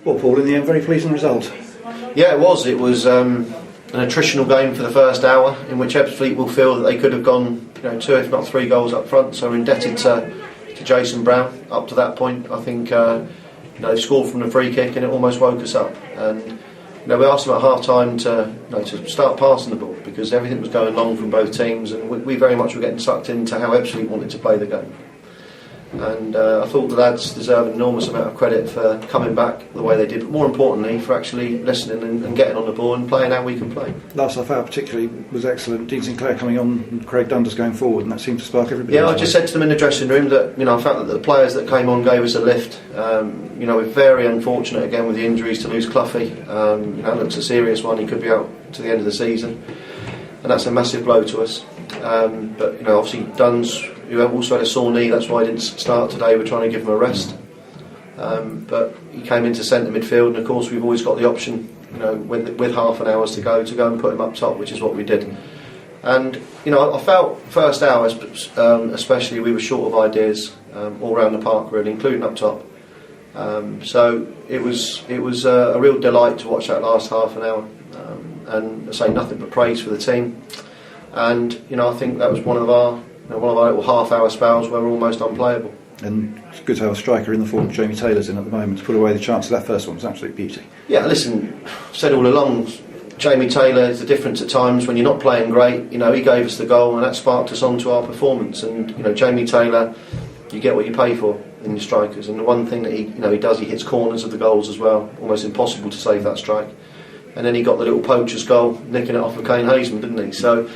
Well, Paul, in the end, very pleasing result. Yeah, it was. It was an attritional game for the first hour, in which Ebbsfleet will feel that they could have gone, 2 if not 3 goals up front. So we're indebted to Jason Brown up to that point. I think they scored from the free kick, and it almost woke us up. And we asked them at half time to start passing the ball, because everything was going long from both teams, and we very much were getting sucked into how Ebbsfleet wanted to play the game. And I thought the lads deserve an enormous amount of credit for coming back the way they did, but more importantly for actually listening and getting on the ball and playing how we can play. Last half hour particularly was excellent. Dean Sinclair coming on and Craig Dundas going forward, and that seemed to spark everybody. Yeah, I just said to them in the dressing room that I felt that the players that came on gave us a lift. We're very unfortunate again with the injuries to lose Cloughie. That looks a serious one. He could be out to the end of the season, and that's a massive blow to us. But obviously Duns, who also had a sore knee, that's why he didn't start today. We're trying to give him a rest. But he came into centre midfield, and of course we've always got the option, with half an hour to go and put him up top, which is what we did. And I felt first hour, especially, we were short of ideas all around the park, really, including up top. So it was a real delight to watch that last half an hour, and I say nothing but praise for the team. And I think that was one of our little half-hour spells where we're almost unplayable. And it's good to have a striker in the form Jamie Taylor's in at the moment to put away the chance of that first one. Was an absolute beauty. Yeah, listen, I've said all along, Jamie Taylor is the difference at times when you're not playing great. He gave us the goal, and that sparked us onto our performance. And Jamie Taylor, you get what you pay for in your strikers. And the one thing that he does, he hits corners of the goals as well. Almost impossible to save that strike. And then he got the little poacher's goal, nicking it off of Kane Hazeman, didn't he? So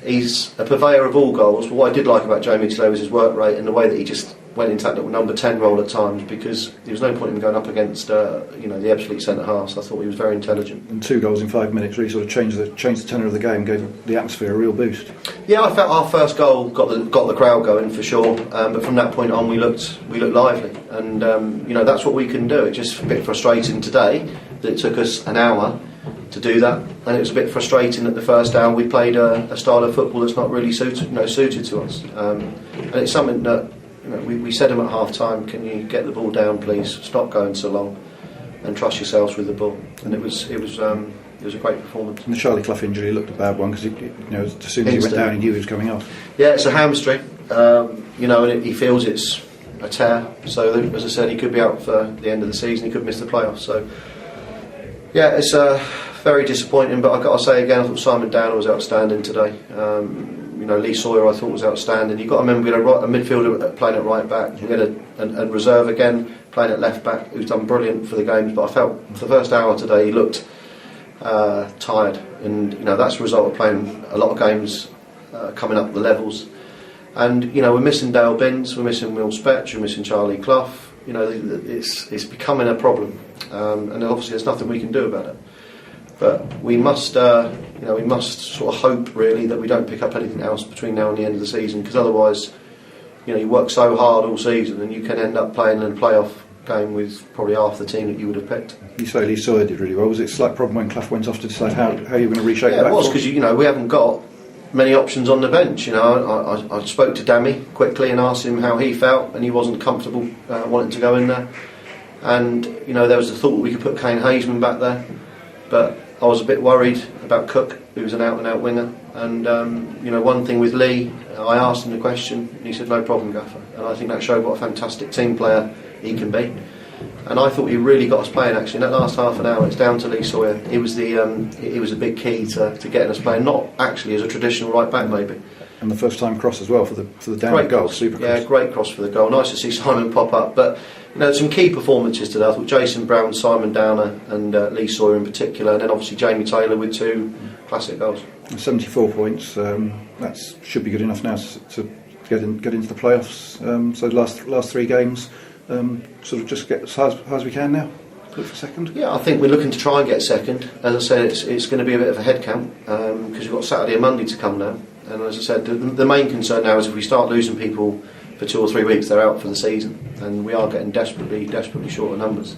he's a purveyor of all goals. But what I did like about Jamie today was his work rate and the way that he just went into that little number 10 role at times, because there was no point in him going up against the Ebbsfleet centre halves. I thought he was very intelligent. And 2 goals in 5 minutes really sort of changed the tenor of the game, gave the atmosphere a real boost. Yeah, I felt our first goal got the crowd going for sure. But from that point on, we looked lively, and that's what we can do. It's just a bit frustrating today that it took us an hour to do that, and it was a bit frustrating that the first hour we played a style of football that's not really suited to us. And it's something that we said to them at half time, can you get the ball down please, stop going so long and trust yourselves with the ball. And it was a great performance. And the Charlie Clough injury looked a bad one, because as soon as he went down he knew he was coming off. Yeah, it's a hamstring, and he feels it's a tear, so as I said, he could be out for the end of the season, he could miss the playoffs. So yeah, it's very disappointing, but I've got to say again, I thought Simon Downer was outstanding today. Lee Sawyer I thought was outstanding. You've got to remember we had a midfielder playing at right back, we had a reserve again playing at left back who's done brilliant for the games, but I felt for the first hour today he looked tired, and that's a result of playing a lot of games coming up the levels. And we're missing Dale Binns, we're missing Will Spetch, we're missing Charlie Clough. It's becoming a problem, and obviously there's nothing we can do about it. But we must sort of hope really that we don't pick up anything else between now and the end of the season, because otherwise, you work so hard all season and you can end up playing in a playoff game with probably half the team that you would have picked. You say Lee Sawyer did really well. Was it a slight problem when Clough went off to decide how you were going to reshape the back? Yeah, it was, because we haven't got many options on the bench. I spoke to Dammy quickly and asked him how he felt, and he wasn't comfortable wanting to go in there. And there was the thought that we could put Kane Hazeman back there, but I was a bit worried about Cook, who was an out-and-out winger. And one thing with Lee, I asked him the question, and he said no problem, Gaffer. And I think that showed what a fantastic team player he can be. And I thought he really got us playing actually. In that last half an hour, it's down to Lee Sawyer. He was a big key to getting us playing, not actually as a traditional right back maybe. And the first time cross as well for the down goal, super cross. Yeah, great cross for the goal. Nice to see Simon pop up. But some key performances today. I thought Jason Brown, Simon Downer, and Lee Sawyer in particular, and then obviously Jamie Taylor with 2 classic goals. 74 points. That should be good enough now to get into the playoffs. So the last 3 games, sort of just get as high as we can now. Look for second. Yeah, I think we're looking to try and get second. As I said, it's going to be a bit of a head count, because we've got Saturday and Monday to come now. And as I said, the main concern now is if we start losing people for 2 or 3 weeks, they're out for the season, and we are getting desperately short of numbers.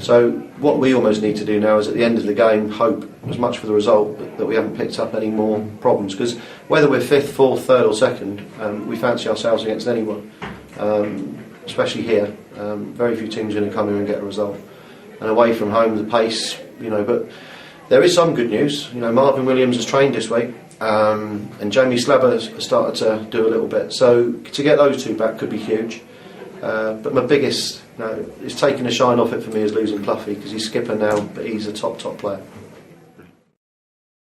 So what we almost need to do now is at the end of the game hope as much for the result that we haven't picked up any more problems, because whether we're 5th, 4th, 3rd or 2nd, we fancy ourselves against anyone, especially here. Very few teams are going to come here and get a result. And away from home, the pace, but there is some good news. Marvin Williams has trained this week, and Jamie Slabber has started to do a little bit. So to get those two back could be huge. But my biggest, it's taking the shine off it for me is losing Cluffy, because he's skipper now, but he's a top player.